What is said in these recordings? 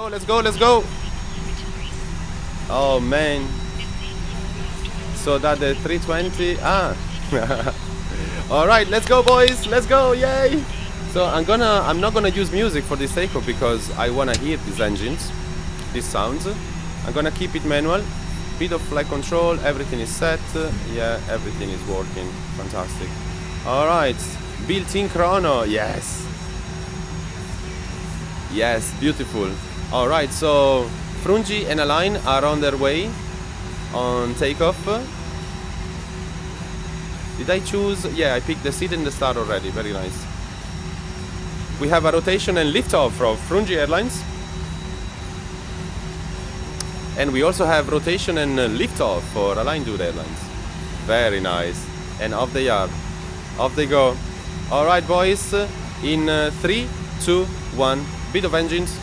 go, let's go, let's go. Oh man. So that the 320, all right, let's go boys, let's go, yay. So I'm not gonna use music for this takeoff because I wanna hear these engines, these sounds. I'm gonna keep it manual. Bit of flight control, everything is set. Yeah, everything is working, fantastic. All right, built-in chrono, yes. Yes, beautiful. All right, so Frungi and Align are on their way on takeoff. Did I choose? Yeah, I picked the seat and the start already. Very nice. We have a rotation and liftoff from Frungi Airlines. And we also have rotation and liftoff for Align Dude Airlines. Very nice. And off they are. Off they go. All right, boys. In 3, 2, 1. Bit of engines.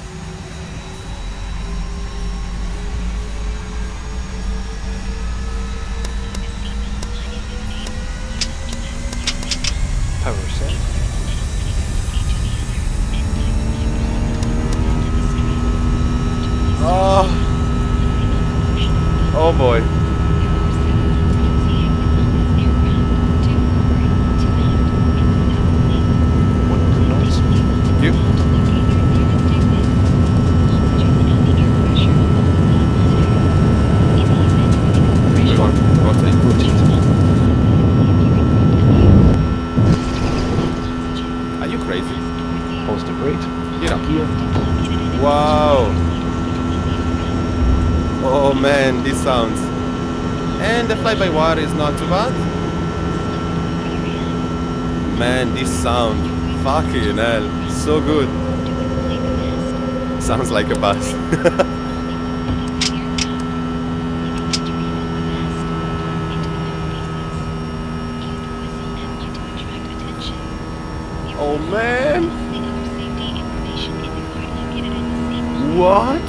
Power set. Oh. Oh boy. Thank you. Are you crazy? Positive rate. Yeah. Wow. Oh man, this sounds. And the fly-by-wire is not too bad. Man, this sound. Fucking hell. So good. Sounds like a bus. Oh man. What?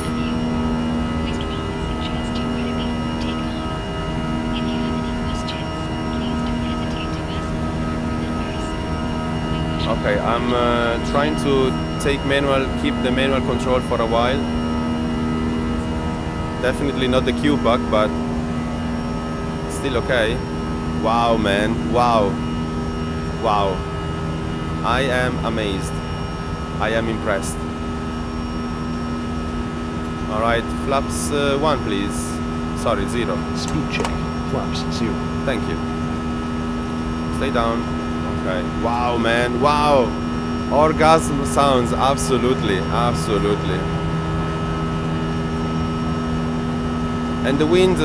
Okay, I'm trying to keep the manual control for a while. Definitely not the Q bug, but still okay. Wow, man, wow. Wow. I am amazed. I am impressed. Alright, flaps 1 please. Sorry, 0. Speed check. Flaps 0. Thank you. Stay down. Okay. Wow, man. Wow. Orgasm sounds. Absolutely. Absolutely. And the wind.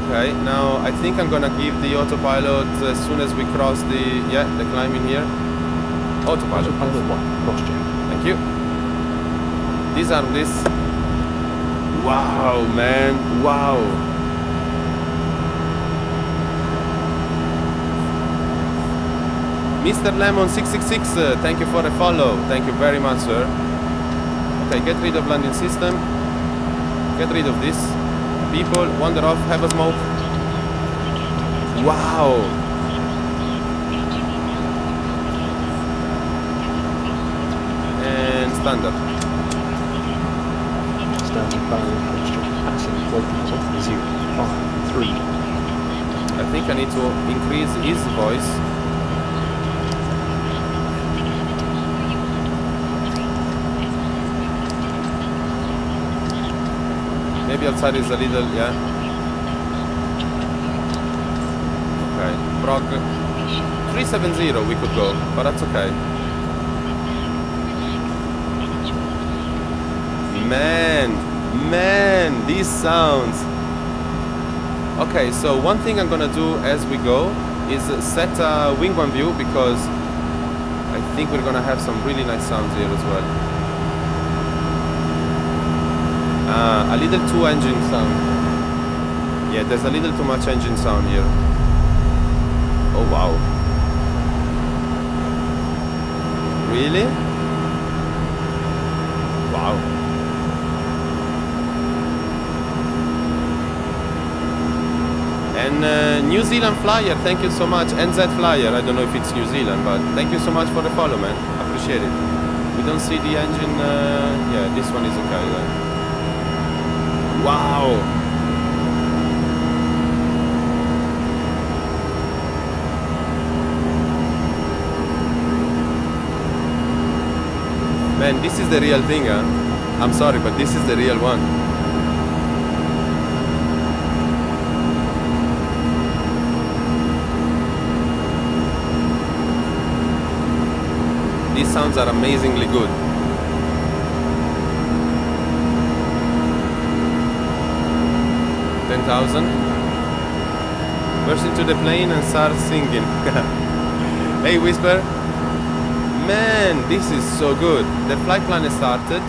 Okay, now I think I'm gonna give the autopilot as soon as we cross the climbing here. Autopilot. Autopilot 1. Cross check. Thank you. Disarm this. Wow, man. Wow. Mr. Lemon 666, thank you for a follow. Thank you very much, sir. Okay, get rid of landing system. Get rid of this. People, wander off, have a smoke. Wow. And standard. Standard barrel cross check. Passing voltage off 0, 5, 3. I think I need to increase his voice. Maybe outside is a little, yeah. Okay, prog 370 we could go, but that's okay. Man, these sounds. Okay, so one thing I'm gonna do as we go is set a wing one view because I think we're gonna have some really nice sounds here as well. A little too engine sound. Yeah, there's a little too much engine sound here. Oh wow. Really? Wow. And New Zealand Flyer, thank you so much. NZ Flyer, I don't know if it's New Zealand, but thank you so much for the follow, man. Appreciate it. We don't see the engine. Yeah, this one is okay then. Wow. Man, this is the real thing, huh? I'm sorry, but this is the real one. These sounds are amazingly good. $10,000. Burst into the plane and start singing. Hey, Whisper. Man, this is so good. The flight plan is started.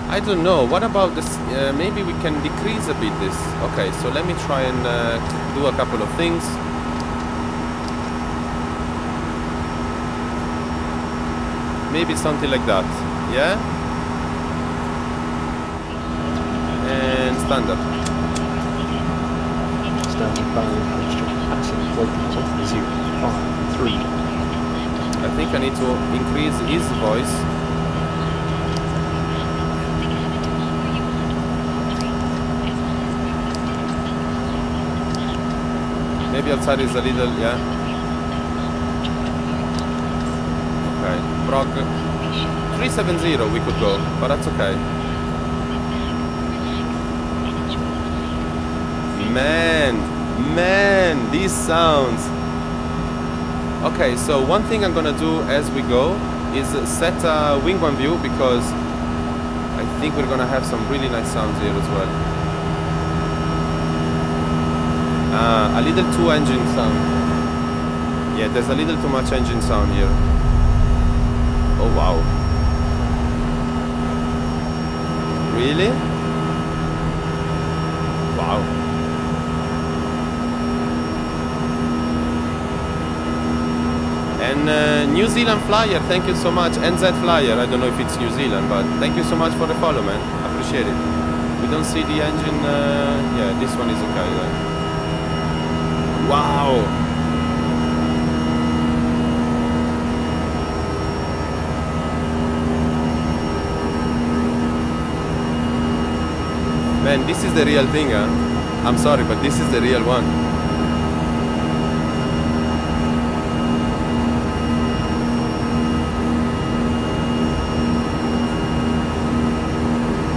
I don't know. What about this? Maybe we can decrease a bit this. Okay, so let me try and do a couple of things. Maybe something like that. Yeah? And standard. Standard barrier approach to passing broken off 053. I think I need to increase his voice. Maybe outside is a little, yeah. Okay, prog 370 we could go, but that's okay. Man, these sounds. Okay, so one thing I'm gonna do as we go is set a wing one view, because I think we're gonna have some really nice sounds here as well. A little too engine sound. Yeah, there's a little too much engine sound here. Oh wow. Really? Wow. And New Zealand Flyer, thank you so much. NZ Flyer, I don't know if it's New Zealand, but thank you so much for the follow, man. Appreciate it. We don't see the engine. Yeah, this one is okay then. Wow. Man, this is the real thing, huh? I'm sorry, but this is the real one.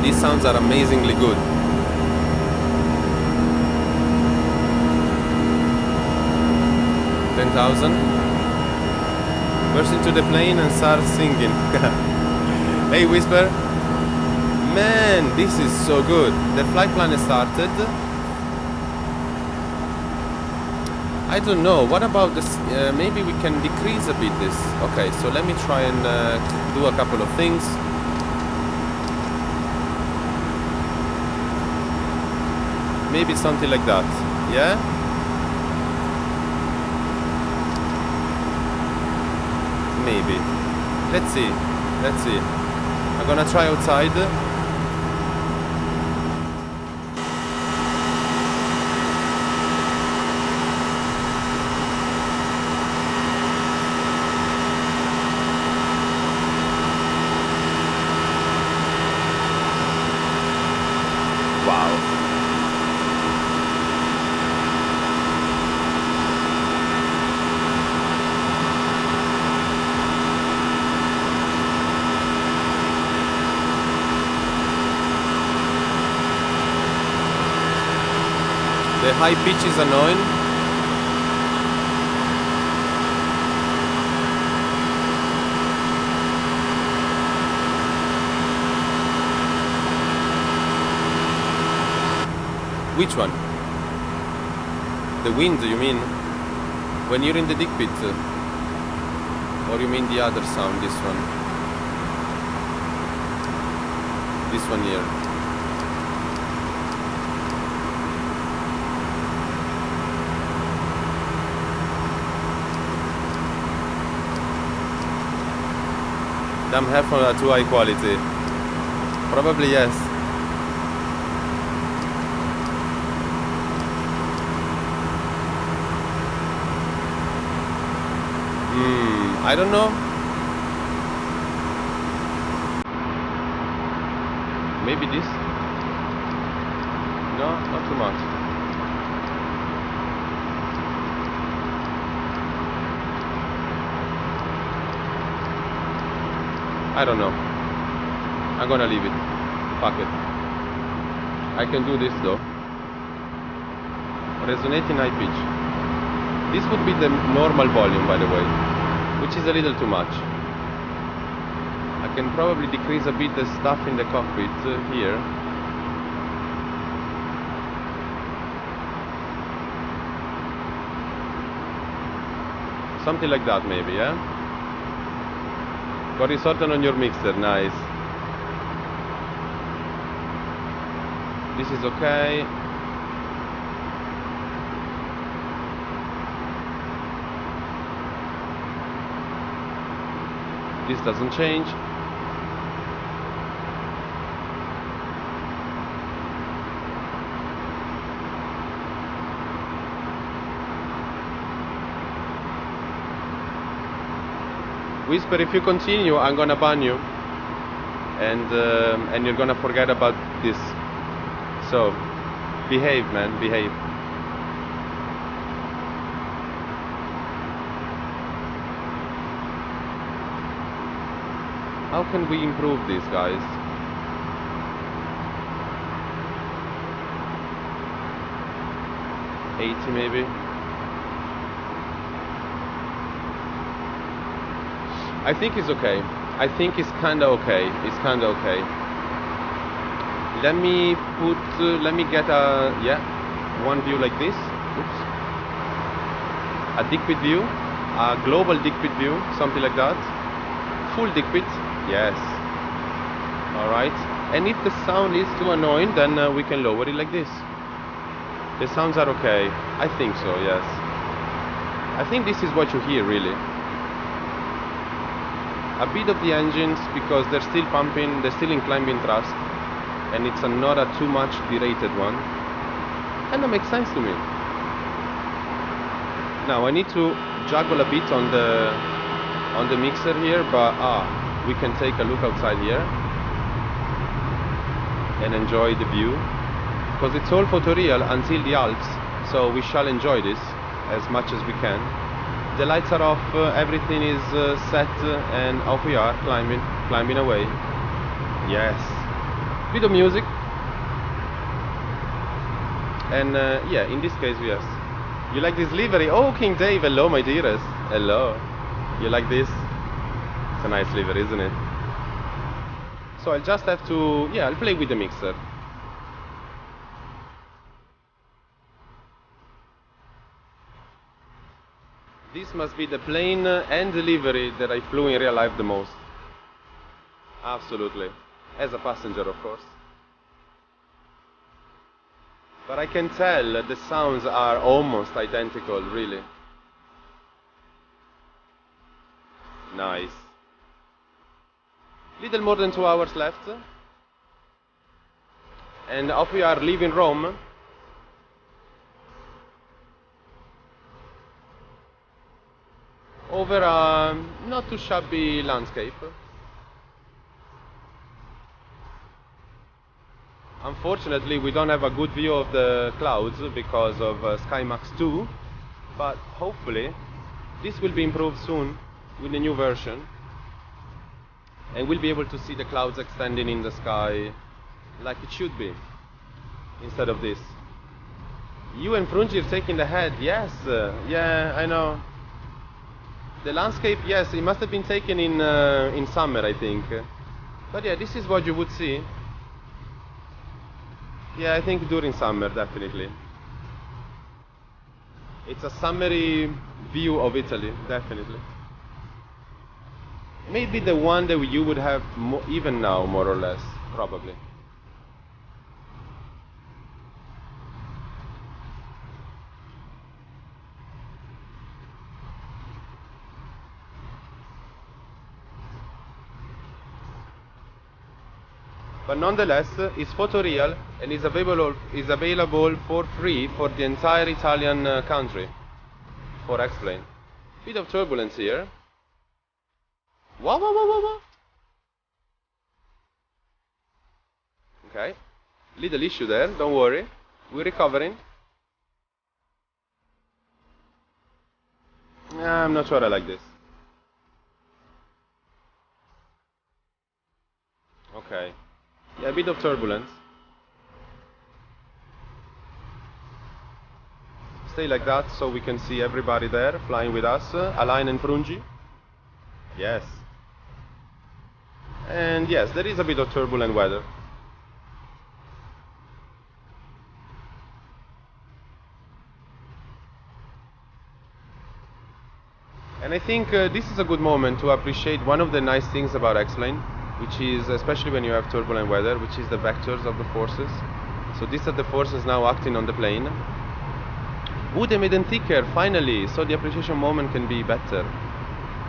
These sounds are amazingly good. $10,000. Burst into the plane and start singing. Hey, Whisper. Man, this is so good. The flight plan is started. I don't know. What about this? Maybe we can decrease a bit this. Okay, so let me try and do a couple of things. Maybe something like that. Yeah? Maybe. Let's see. Let's see. I'm gonna try outside. Wow. The high pitch is annoying. Which one? The wind, you mean? When you're in the dick pit? Or you mean the other sound, this one? This one here. Damn headphones are too high quality. Probably yes. I don't know. Maybe this? No, not too much. I don't know. I'm gonna leave it. Fuck it. I can do this though. Resonating high pitch. This would be the normal volume, by the way, which is a little too much. I can probably decrease a bit the stuff in the cockpit here. Something like that maybe, yeah? Got it sorted on your mixer, nice. This is okay. This doesn't change. Whisper, if you continue, I'm gonna ban you, and you're gonna forget about this. So, behave, man, behave. How can we improve this, guys? $80 maybe. I think it's okay. I think it's kinda okay. It's kinda okay. Let me get a, one view like this. Oops. A dick pit view, a global dick pit view, something like that. Full dick pit, yes. Alright. And if the sound is too annoying, then we can lower it like this. The sounds are okay. I think so, yes. I think this is what you hear, really. A bit of the engines, because they're still pumping, they're still in climbing thrust, and it's not a too much derated one. And that makes sense to me. Now I need to juggle a bit on the mixer here, but we can take a look outside here and enjoy the view, because it's all photoreal until the Alps, so we shall enjoy this as much as we can. The lights are off, everything is set, and off we are, climbing away. Yes. Bit of music. And yeah, in this case, yes. You like this livery? Oh, King Dave, hello, my dearest. Hello. You like this? It's a nice livery, isn't it? So I'll just have to, I'll play with the mixer. This must be the plane and the livery that I flew in real life the most. Absolutely. As a passenger, of course. But I can tell the sounds are almost identical, really. Nice. Little more than 2 hours left. And off we are, leaving Rome. Over a not too shabby landscape. Unfortunately, we don't have a good view of the clouds because of SkyMax 2, but hopefully this will be improved soon with the new version, and we'll be able to see the clouds extending in the sky like it should be, instead of this. You and Frungir taking the head, yes, yeah, I know. The landscape, yes, it must have been taken in summer, I think. But yeah, this is what you would see. Yeah, I think during summer, definitely. It's a summery view of Italy, definitely. Maybe the one that you would have even now, more or less, probably. But nonetheless, it's photoreal and is available for free for the entire Italian country for X-Plane. Bit of turbulence here. Whoa, whoa, whoa, whoa, whoa. Okay. Little issue there, don't worry. We're recovering. I'm not sure I like this. Okay. Yeah, a bit of turbulence. Stay like that so we can see everybody there flying with us. Alain and Frungi. Yes. And yes, there is a bit of turbulent weather. And I think this is a good moment to appreciate one of the nice things about X-Plane, which is, especially when you have turbulent weather, which is the vectors of the forces. So these are the forces now acting on the plane. Ooh, they made them thicker, finally, so the appreciation moment can be better.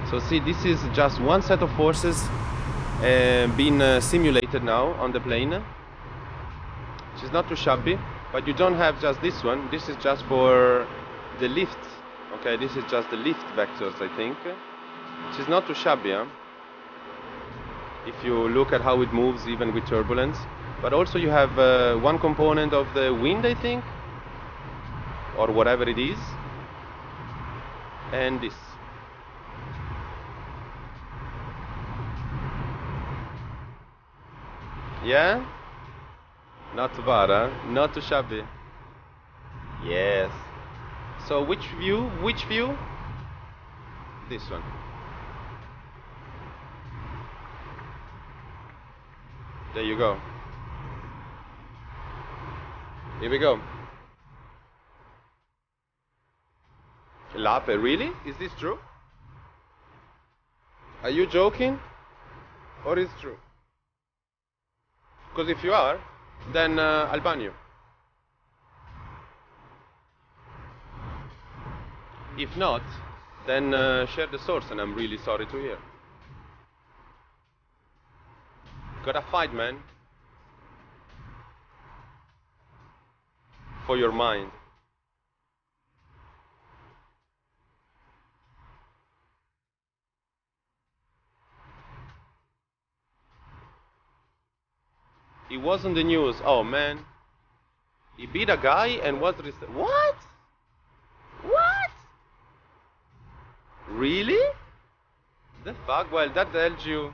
So see, this is just one set of forces being simulated now on the plane, which is not too shabby, but you don't have just this one. This is just for the lift. Okay, this is just the lift vectors, I think, which is not too shabby, huh? If you look at how it moves even with turbulence. But also you have one component of the wind, I think, or whatever it is, and this. Yeah? Not too bad, huh? Not too shabby. Yes. So which view? Which view? This one. There you go. Here we go. Lape, really? Is this true? Are you joking? Or is it true? Because if you are, then I'll ban you. If not, then share the source, and I'm really sorry to hear. Gotta fight, man. For your mind. It was on the news. Oh man. He beat a guy and was what? What? Really? The fuck? Well, that tells you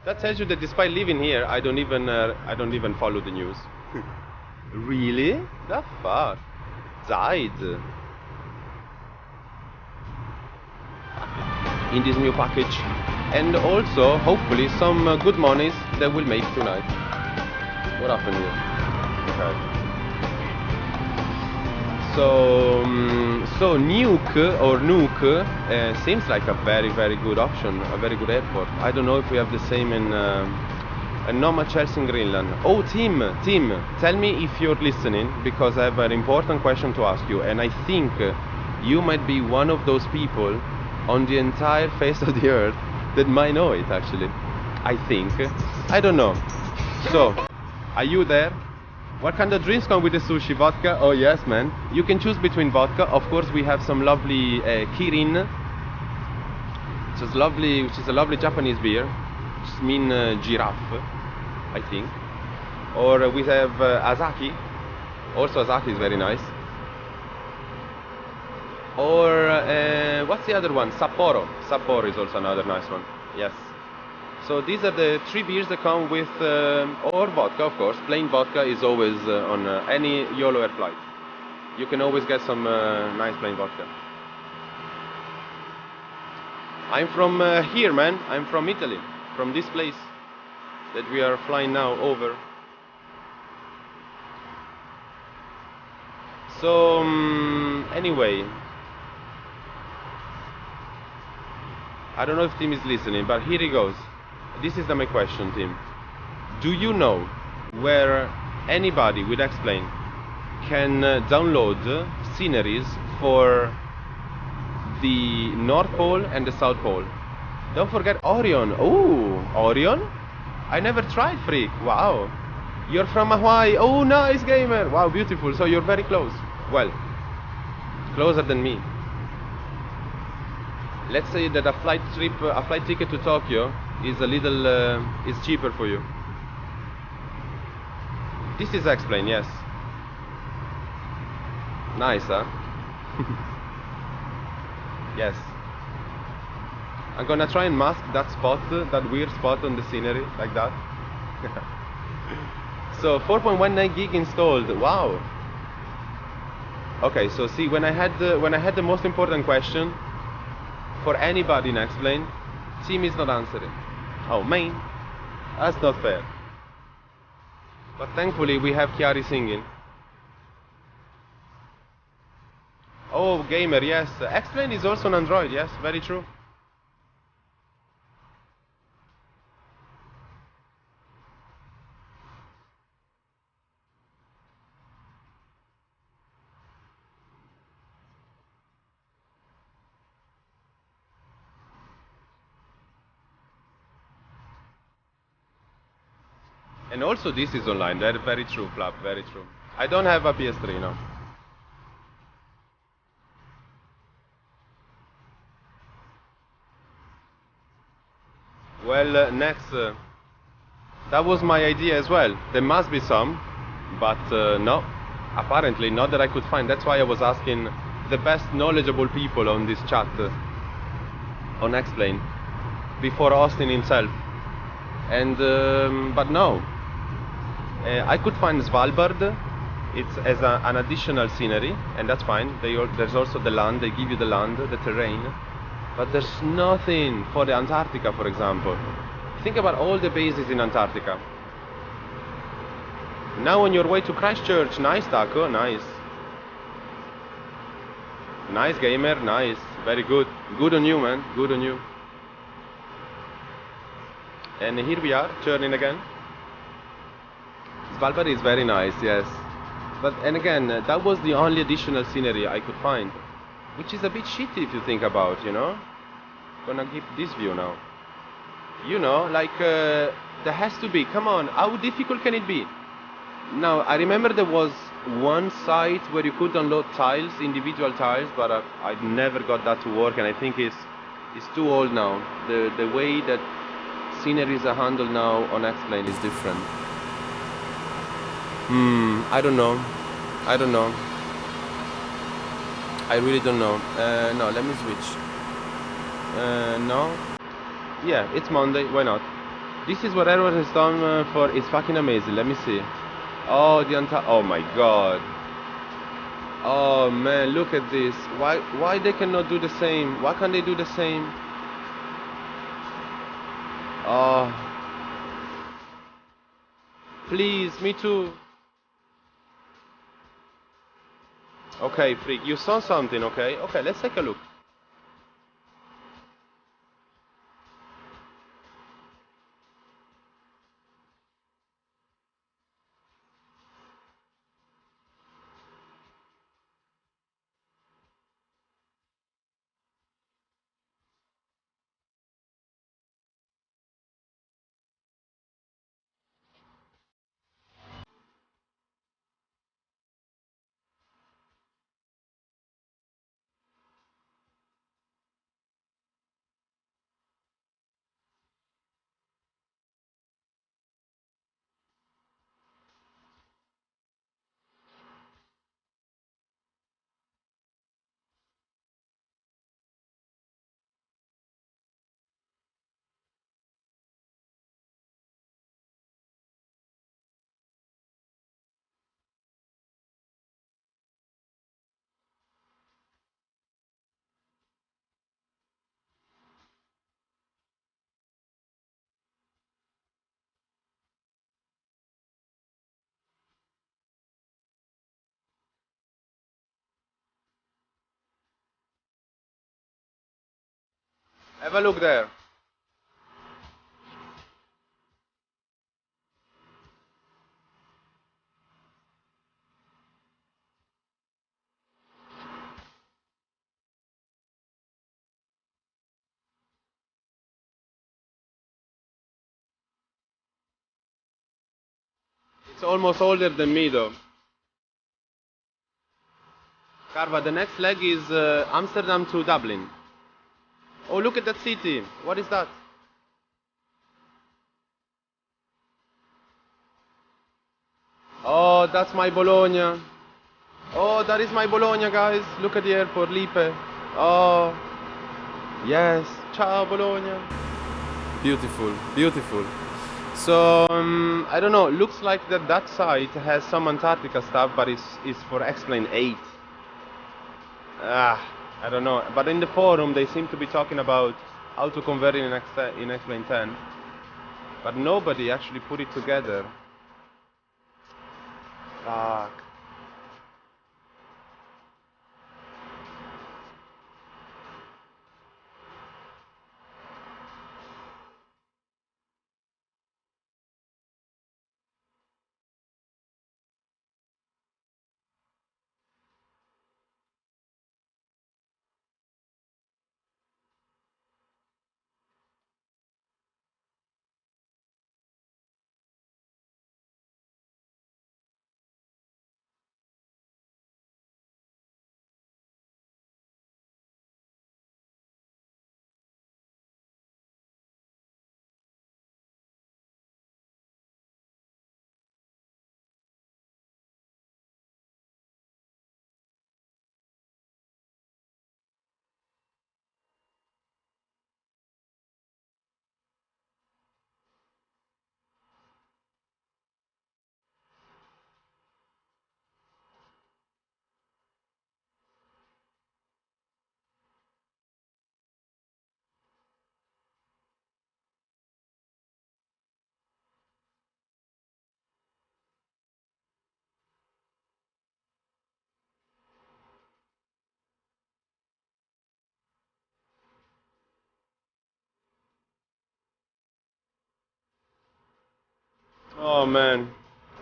that despite living here, I don't even follow the news. Really? The fuck? Died in this new package, and also hopefully some good monies that we'll make tonight. What happened here? Okay. So Nuke seems like a very, very good option, a very good airport. I don't know if we have the same in not much else in Greenland. Oh, Tim, tell me if you're listening, because I have an important question to ask you, and I think you might be one of those people on the entire face of the earth that might know it, actually. I think. I don't know. So, are you there? What kind of drinks come with the sushi? Vodka? Oh yes, man. You can choose between vodka. Of course, we have some lovely Kirin, which is a lovely Japanese beer, which means giraffe, I think. Or we have Asahi. Also, Asahi is very nice. Or what's the other one? Sapporo. Sapporo is also another nice one. Yes. So these are the 3 beers that come with, or vodka, of course. Plain vodka is always on any YOLO Air flight. You can always get some nice plain vodka. I'm from here, man. I'm from Italy, from this place that we are flying now over. So, anyway, I don't know if Tim is listening, but here he goes. This is my question, Tim. Do you know where anybody with X-Plane can download sceneries for the North Pole and the South Pole? Don't forget Orion. Oh, Orion? I never tried, freak. Wow. You're from Hawaii. Oh, nice, gamer. Wow, beautiful. So you're very close. Well, closer than me. let's say that a flight ticket to Tokyo is a little is cheaper for you. This is explain, yes. Nice, huh? Yes. I'm gonna try and mask that spot, that weird spot on the scenery, like that. So 4.19 gig installed. Wow. Okay, so see, when I had the most important question for anybody in Explain, Team is not answering. Oh man, that's not fair. But thankfully we have Chiari singing. Oh, gamer, yes. Explain is also on Android, yes, very true. And also this is online, very, very true, Flap, very true. I don't have a PS3 now. Well, next, that was my idea as well. There must be some, but no, apparently not that I could find. That's why I was asking the best knowledgeable people on this chat, on Explain, before Austin himself. And, but no. I could find Svalbard. It's as an additional scenery, and that's fine. There's also the land. They give you the land, the terrain, but there's nothing for the Antarctica, for example. Think about all the bases in Antarctica. Now on your way to Christchurch. Nice, Taco. Nice. Nice, gamer. Nice. Very good. Good on you, man. Good on you. And here we are, turning again. Svalbard is very nice, yes. But, and again, that was the only additional scenery I could find. Which is a bit shitty if you think about, you know? Gonna give this view now. You know, like, there has to be, come on, how difficult can it be? Now, I remember there was one site where you could download tiles, individual tiles, but I never got that to work, and I think it's too old now. The way that sceneries are handled now on Explain is different. I don't know. I don't know. I really don't know. No, let me switch. No. Yeah, it's Monday. Why not? This is what Airbus has done for. It's fucking amazing. Let me see. Oh, oh my god. Oh man, look at this. Why they cannot do the same? Why can't they do the same? Oh. Please, me too. Okay, freak, you saw something, okay? Okay, let's take a look. Have a look there. It's almost older than me though. Carva, the next leg is Amsterdam to Dublin. Oh, look at that city. What is that? Oh, that's my Bologna. Oh, that is my Bologna, guys. Look at the airport, Lipe. Oh, yes. Ciao, Bologna. Beautiful, beautiful. So, I don't know. Looks like that site has some Antarctica stuff, but it's for X-Plane 8. Ah, I don't know. But in the forum, they seem to be talking about how to convert it in X-Plane 10. But nobody actually put it together. Fuck. Oh man.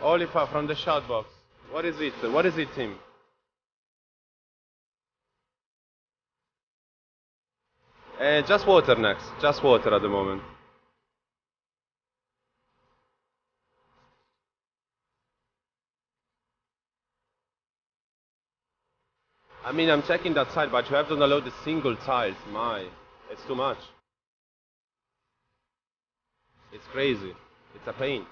Oliver from the shout box. What is it? What is it, Tim? Just water next. Just water at the moment. I mean, I'm checking that side, but you have to download the single tiles. My, it's too much. It's crazy. It's a pain.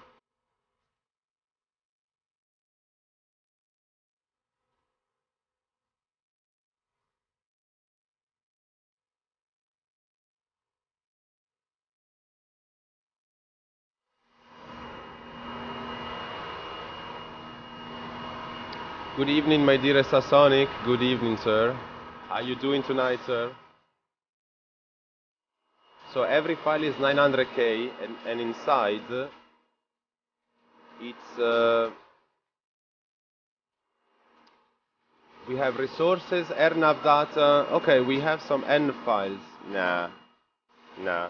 Good evening, my dear Sasonic. Good evening, sir. How you doing tonight, sir? So every file is 900k, and inside it's we have resources, AirNav data. Okay, we have some N files. Nah, nah.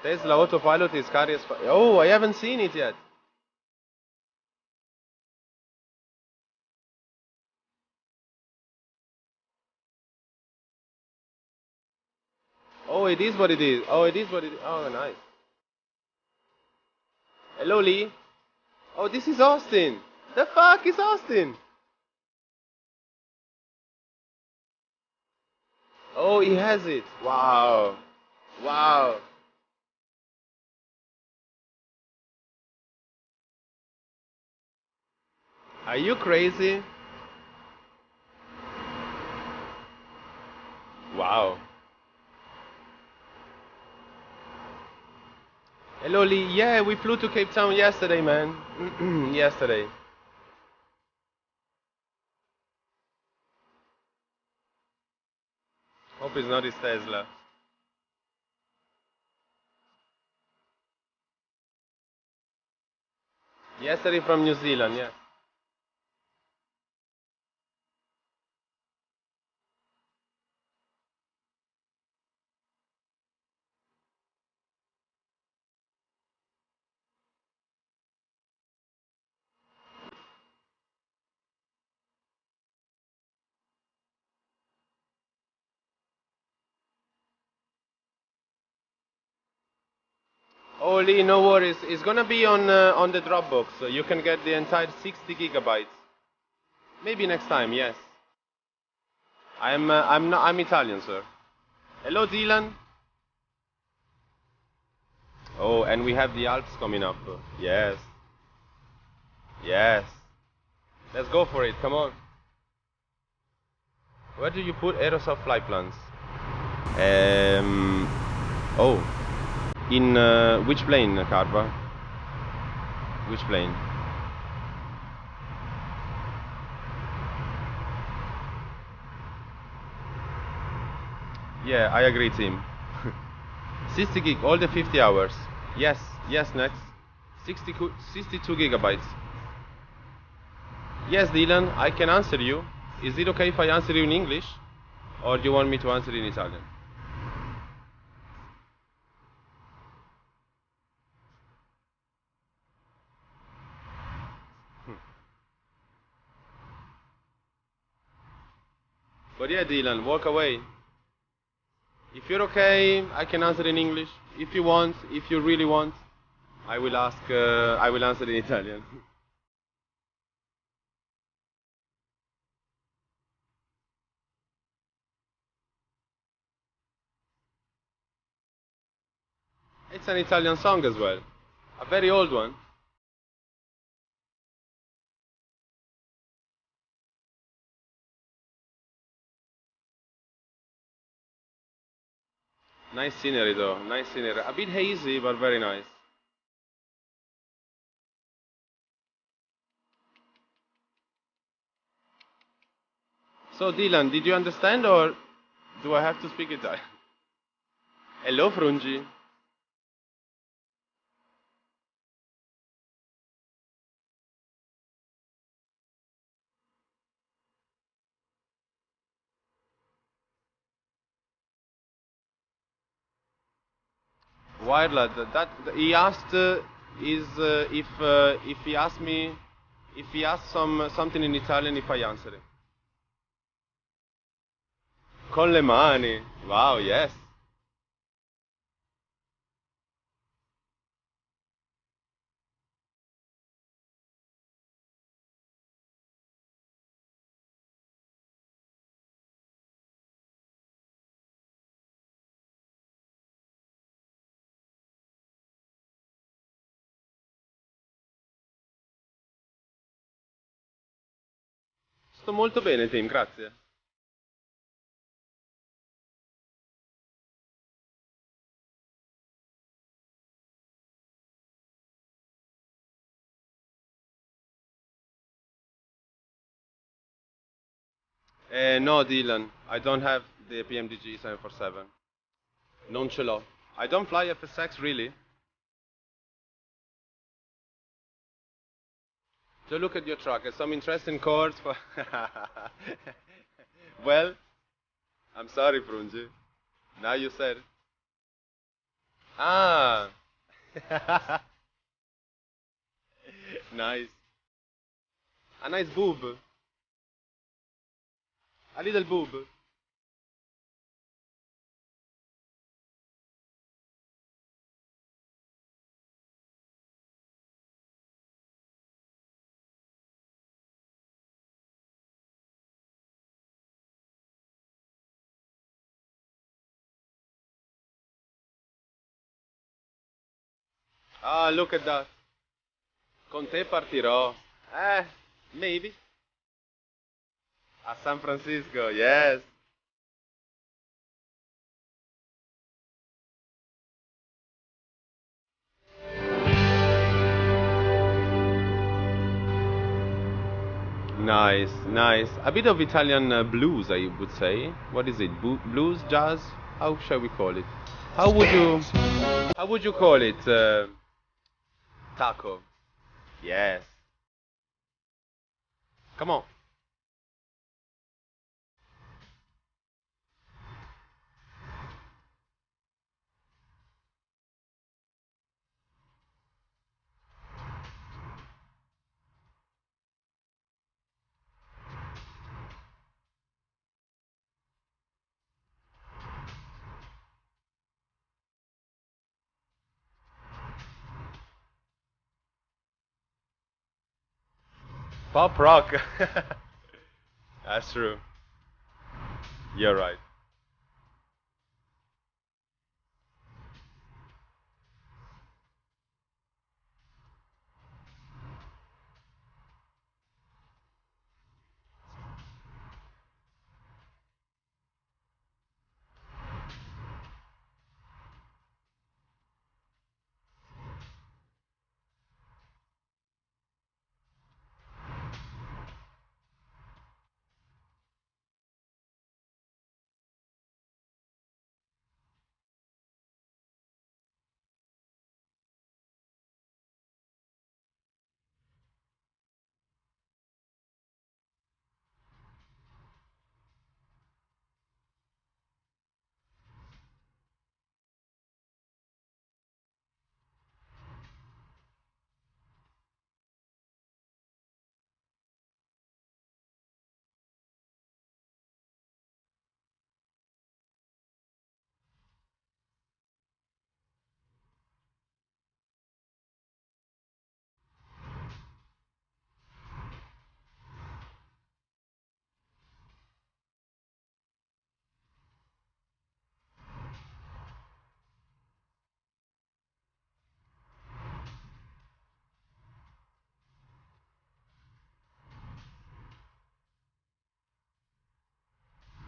Tesla autopilot is carriers. Oh, I haven't seen it yet. Oh, it is what it is. Oh, it is what it is. Oh, nice. Hello, Lee. Oh, this is Austin. The fuck is Austin? Oh, he has it. Wow. Wow. Are you crazy? Wow. Hello, Lee. Yeah, we flew to Cape Town yesterday, man. Yesterday. Hope it's not his Tesla. Yesterday from New Zealand, yeah. Oh, Lee, no worries. It's gonna be on the Dropbox. So you can get the entire 60 gigabytes. Maybe next time, yes. I'm Italian, sir. Hello, Dylan. Oh, and we have the Alps coming up. Yes. Yes. Let's go for it. Come on. Where do you put aerosol flight plans? Oh. In which plane, Carva? Which plane? Yeah, I agree, Tim. 60 gig, all the 50 hours. Yes, yes, next. 62 gigabytes. Yes, Dylan, I can answer you. Is it okay if I answer you in English? Or do you want me to answer in Italian? But yeah, Dylan, walk away. If you're okay, I can answer in English. If you want, if you really want, I will answer in Italian. It's an Italian song as well. A very old one. Nice scenery though, nice scenery. A bit hazy, but very nice. So Dylan, did you understand or do I have to speak Italian? Hello, Frungi. Wireless. That he asked is if he asked me if he asked something in Italian if I answer it. Con le mani. Wow. Yes. Sto molto bene, Tim. Grazie. No, Dylan. I don't have the PMDG 747. Non ce l'ho. I don't fly FSX really. So look at your truck. Some interesting cars for. Well, I'm sorry, Frungi. Now you said. Ah. Nice. A nice boob. A little boob. Ah, look at that. Con te partirò. Maybe. A San Francisco, yes. Nice, nice. A bit of Italian blues, I would say. What is it? Blues, jazz? How shall we call it? How would you, how would you call it? Taco. Yes. Come on. Pop rock. That's true. You're right.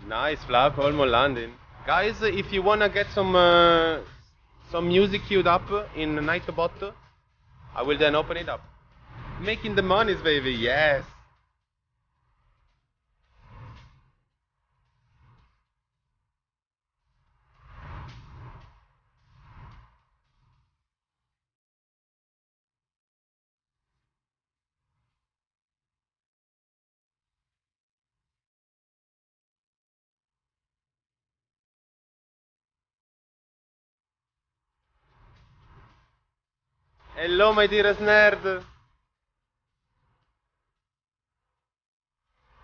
Nice flap, almost landing. Guys, if you wanna get some music queued up in Nightbot, I will then open it up. Making the monies, baby, yes. Hello, my dearest nerd.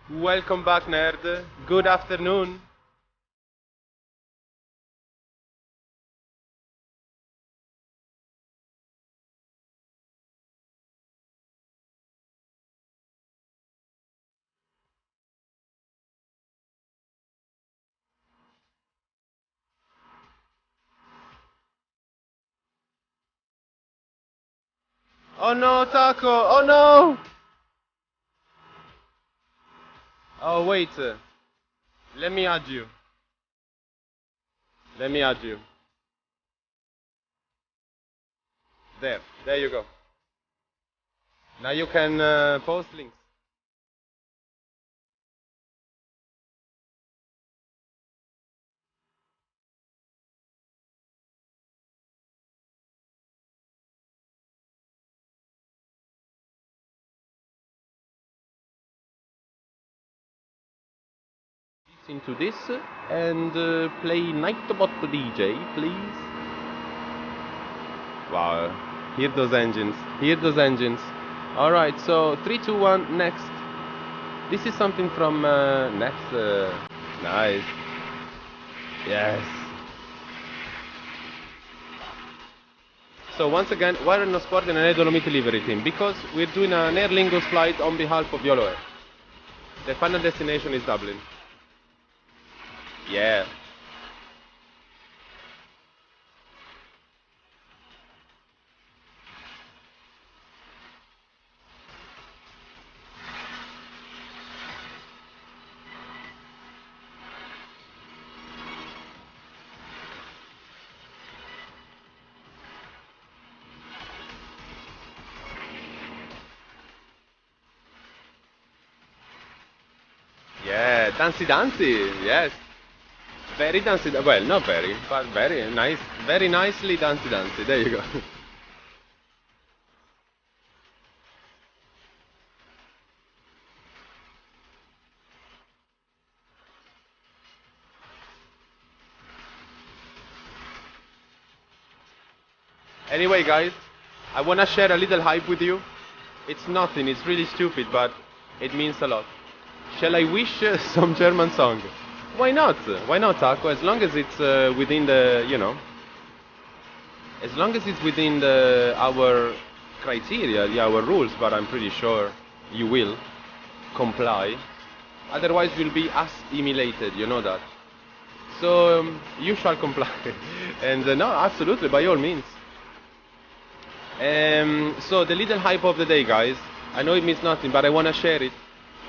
Welcome back, nerd. Good afternoon. Oh no, Taco! Oh no! Oh wait, let me add you. Let me add you. There you go. Now you can post links. Into this and play Nightbot DJ, please. Wow, hear those engines, hear those engines. Alright, so 3, 2, 1, next. This is something from next. Nice. Yes. So once again, why are not supporting an Air Dolomiti livery team? Because we're doing an Aer Lingus flight on behalf of YOLO Air. The final destination is Dublin. Yeah. Yeah, dancey dancey, yes. Very dancey, well, not very, but very nice, very nicely dancey dancey, there you go. Anyway guys, I wanna share a little hype with you. It's nothing, it's really stupid, but it means a lot. Shall I wish some German song? Why not? Why not, Taco? As long as it's within the, you know, as long as it's within our criteria, our rules, but I'm pretty sure you will comply. Otherwise, we'll be assimilated, you know that. So, you shall comply. And no, absolutely, by all means. So, the little hype of the day, guys. I know it means nothing, but I want to share it.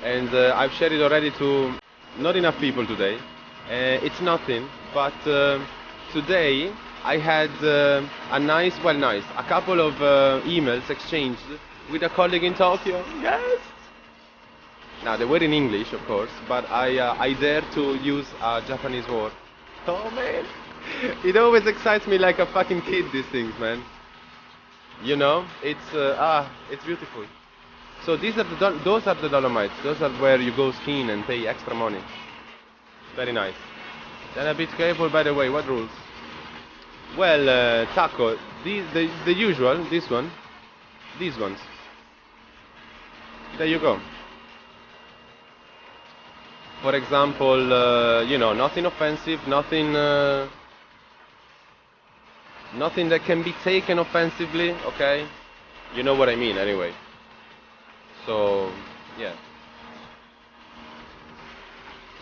And I've shared it already to not enough people today. It's nothing, but today I had a couple of emails exchanged with a colleague in Tokyo. Yes! Now, they were in English, of course, but I dare to use a Japanese word. Oh, man! It always excites me like a fucking kid, these things, man. You know, it's beautiful. So those are the Dolomites. Those are where you go skiing and pay extra money. Very nice. Then a bit careful, by the way. What rules? Well, Taco. The usual. This one. These ones. There you go. For example, you know, nothing offensive, nothing that can be taken offensively. Okay, you know what I mean, anyway. So, yeah.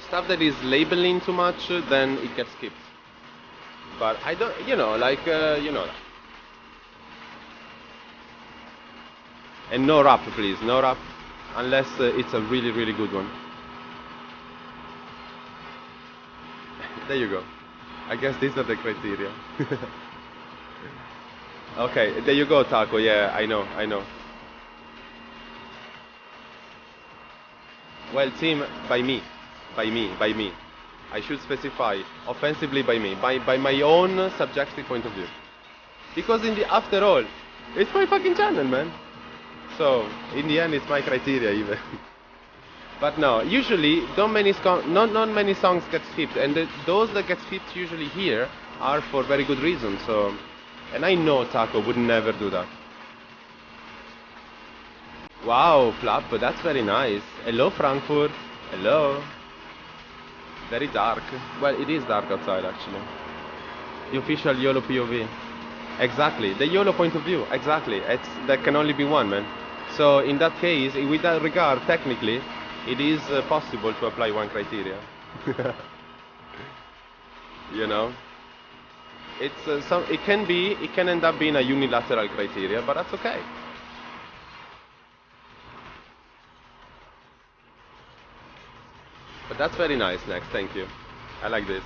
Stuff that is labeling too much, then it gets skipped. But I don't, you know, like, you know that. And no rap, please, no rap, unless it's a really, really good one. There you go. I guess these are the criteria. Okay, there you go, Taco. Yeah, I know, I know. Well, team, by me, by me, by me. I should specify offensively by me, by my own subjective point of view. Because after all, it's my fucking channel, man. So in the end, it's my criteria even. But no, usually not many songs get skipped, and those that get skipped usually here are for very good reasons. So, and I know Taco would never do that. Wow, Flap, that's very nice. Hello, Frankfurt. Hello. Very dark. Well, it is dark outside, actually. The official YOLO POV. Exactly, the YOLO point of view. Exactly, there can only be one, man. So in that case, with that regard, technically, it is possible to apply one criteria. You know, it's it can end up being a unilateral criteria, but that's okay. But that's very nice, Next. Thank you. I like this.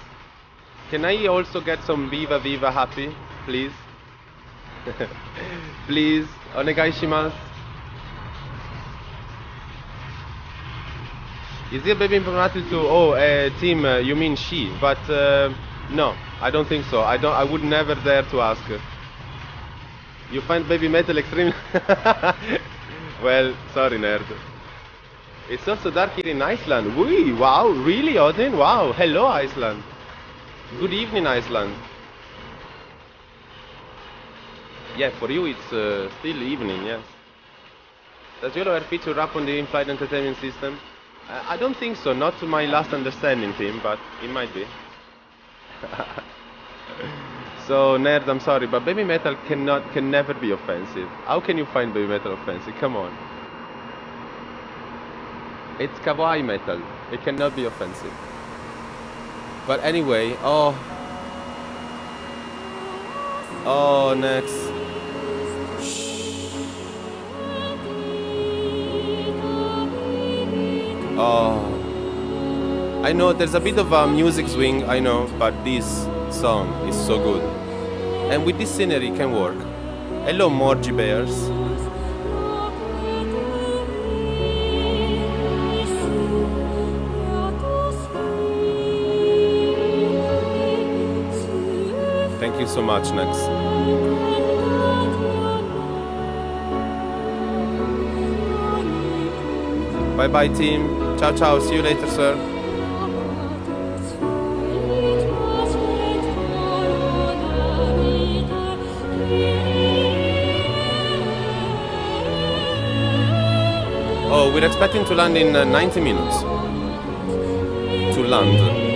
Can I also get some Viva Viva Happy, please? Please, onegai shimasu. Is your baby informative to? Oh, team, you mean she? But no, I don't think so. I would never dare to ask her. You find baby metal extremely. Well, sorry, nerd. It's also dark here in Iceland. Wee, wow, really, Odin? Wow, hello, Iceland. Good evening, Iceland. Yeah, for you it's still evening, yes. Does YOLO Air feature rap on the in-flight entertainment system? I don't think so, not to my last understanding, team, but it might be. So, nerd, I'm sorry, but baby metal can never be offensive. How can you find baby metal offensive? Come on. It's kawaii metal. It cannot be offensive. But anyway, oh, next. Oh, I know there's a bit of a music swing, I know, but this song is so good. And with this scenery it can work. Hello, Morgy Bears. Thank you so much, Next. Bye-bye, team. Ciao, ciao. See you later, sir. Oh, we're expecting to land in 90 minutes. To land.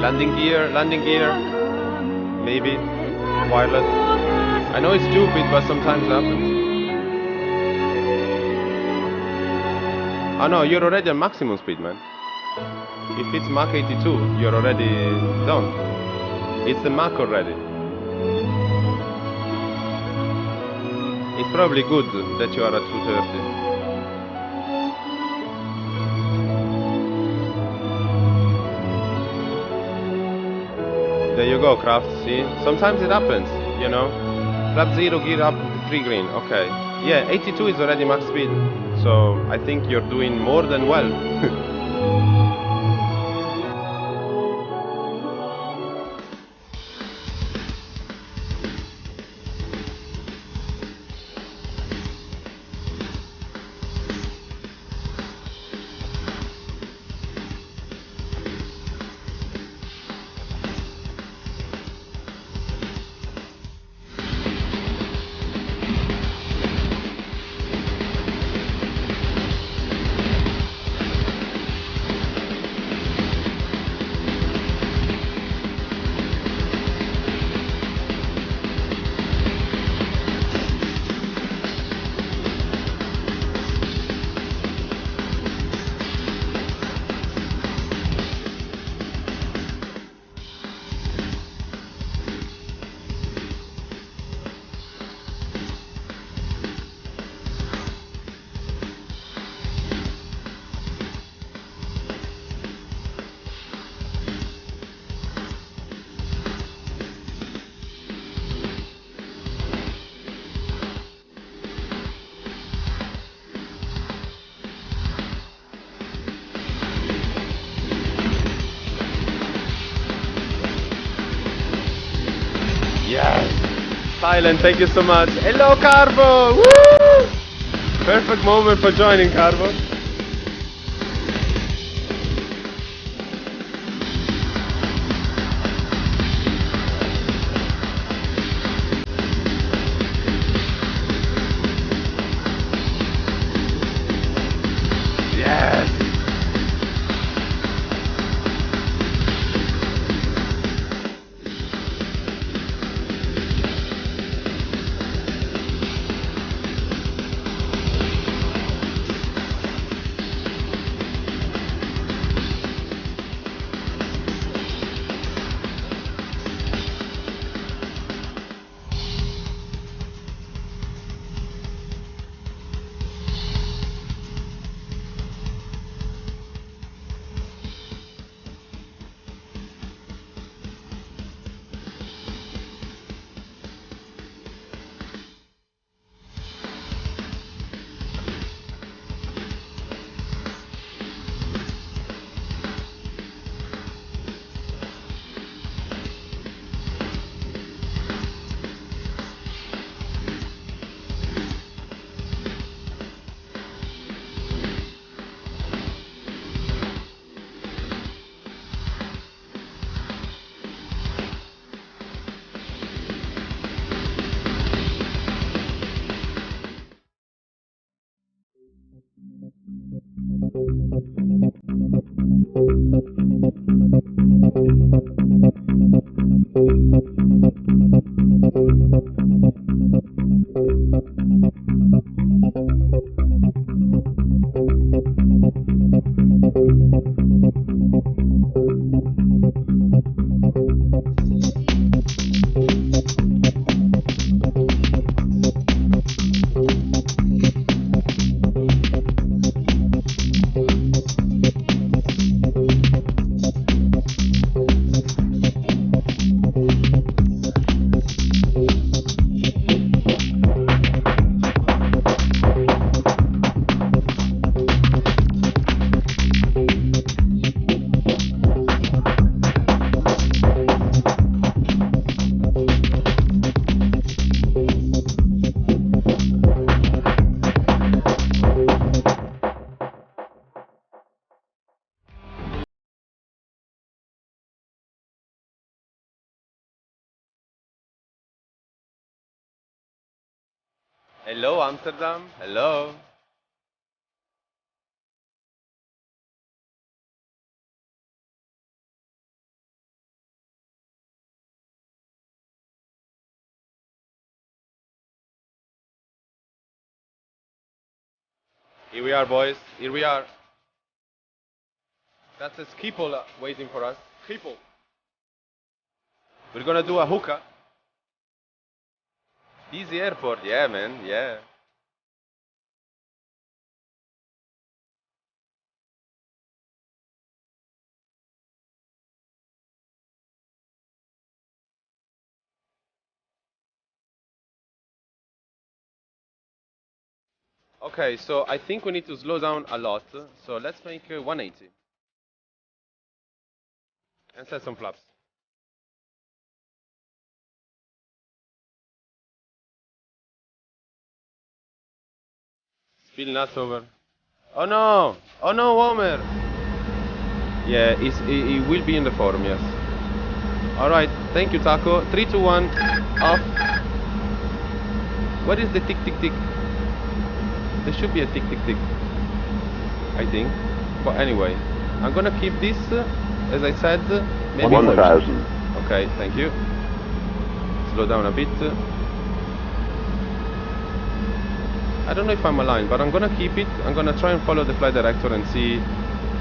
Landing gear, maybe, wireless. I know it's stupid, but sometimes it happens. Oh no, you're already at maximum speed, man. If it's Mach 82, you're already done. It's the Mach already. It's probably good that you are at 230. There you go, Craft, see? Sometimes it happens, you know? Flap 0, gear up, 3 green, okay. Yeah, 82 is already max speed, so I think you're doing more than well. Yes! Silent, thank you so much. Hello, Carbo! Woo! Perfect moment for joining, Carbo. Yes! Hello, Amsterdam. Hello. Here we are, boys. Here we are. That's a Schiphol waiting for us. Schiphol. We're gonna do a hookah. Easy airport, yeah, man, yeah. Okay, so I think we need to slow down a lot. So let's make 180 and set some flaps. Spill nuts over. Oh no! Oh no, Homer! Yeah, it will be in the forum, yes. Alright, thank you, Taco. 3, 2, 1, off. What is the tick, tick, tick? There should be a tick, tick, tick. I think. But anyway, I'm gonna keep this, as I said, maybe 1,000. Okay, thank you. Slow down a bit. I don't know if I'm aligned, but I'm gonna keep it. I'm gonna try and follow the flight director and see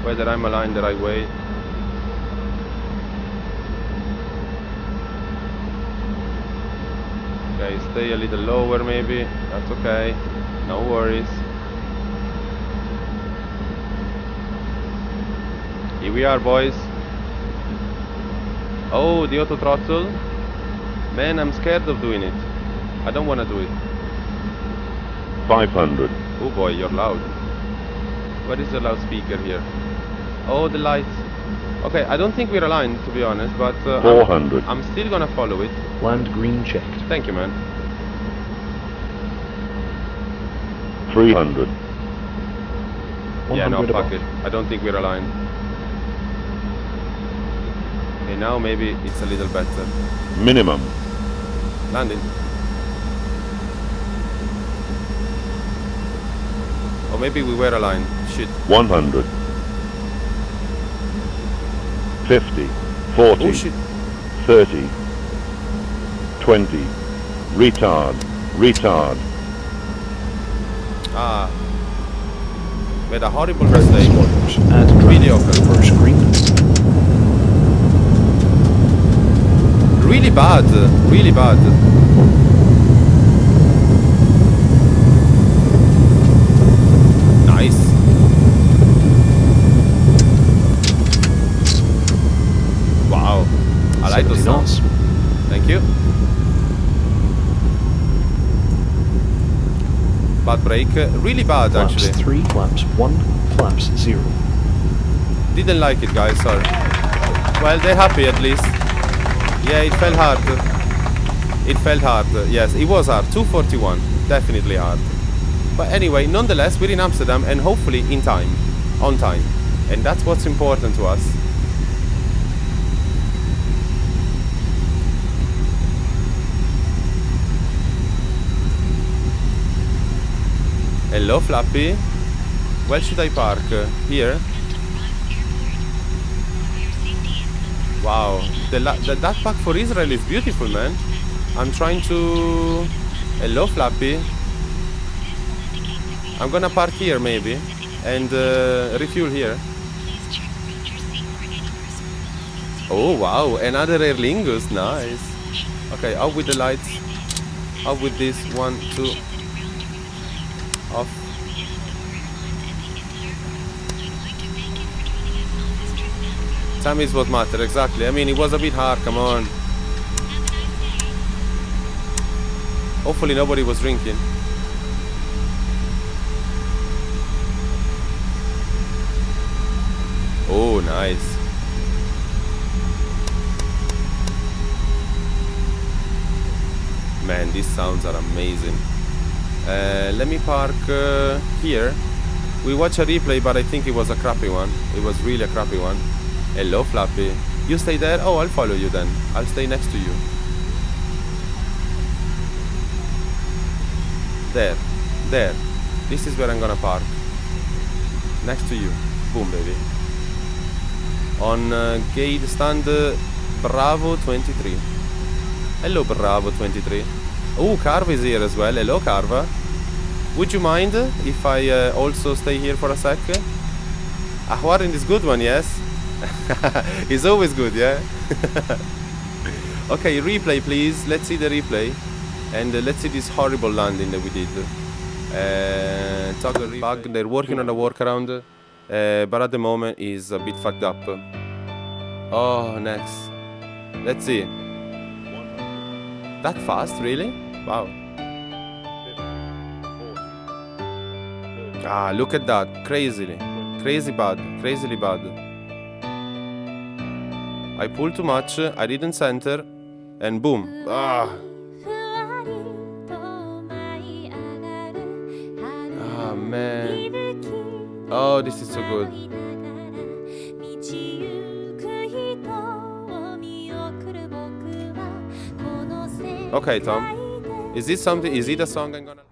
whether I'm aligned the right way. Okay, stay a little lower maybe. That's okay. No worries. Here we are, boys. Oh, the auto throttle. Man, I'm scared of doing it. I don't want to do it. 500. Oh boy, you're loud. What is the loudspeaker here? Oh, the lights. Okay, I don't think we're aligned, to be honest, but 400. I'm still gonna follow it. Land green checked. Thank you, man. 300. Yeah, no, 100 fuck above. it. I don't think we're aligned. Okay, now maybe it's a little better. Minimum. Landing. Or maybe we were aligned. Shit. 100. 50. 40. Oh shit. 30. 20. Retard. Retard. Ah. Made a horrible mistake. Spoilers. Add drive. Mediocre. First green. Really bad. Really bad. Nice. Wow. I like those 70 knots. sounds. Thank you. Bad brake. Really bad, Flaps actually. 3, flaps 1, flaps 0. Didn't like it, guys, sorry. Well, they're happy at least. Yeah, it felt hard. It felt hard. Yes, it was hard. 241. Definitely hard. But anyway, nonetheless, we're in Amsterdam and hopefully in time. On time. And that's what's important to us. Hello, Flappy. Where should I park? Here? Wow, that park for Israel is beautiful, man. I'm trying to... Hello, Flappy. I'm gonna park here, maybe. And refuel here. Oh, wow, another Aer Lingus, nice. Okay, out with the lights. Out with this, 1, 2. Off. Time is what matters, exactly. I mean, it was a bit hard, come on. Hopefully nobody was drinking. Oh, nice. Man, these sounds are amazing. Let me park here. We watch a replay, but I think it was a crappy one. It was really a crappy one. Hello, Flappy. You stay there? Oh, I'll follow you then. I'll stay next to you. There. There. This is where I'm gonna park. Next to you. Boom, baby. On gate stand Bravo 23. Hello, Bravo 23. Oh, Carva is here as well. Hello, Carva. Would you mind if I also stay here for a sec? Ahwarin is good one, yes? He's always good, yeah? Okay, replay please. Let's see the replay. And let's see this horrible landing that we did. Toggle bug. They're working on a workaround. But at the moment is a bit fucked up. Oh, next. Let's see. That fast, really? Wow. Ah, look at that. Crazily. Crazy bad. Crazily bad. I pulled too much. I didn't center. And boom. Ah. Ah, man. Oh, this is so good. Okay, Tom. Is this something? Is it a song I'm gonna...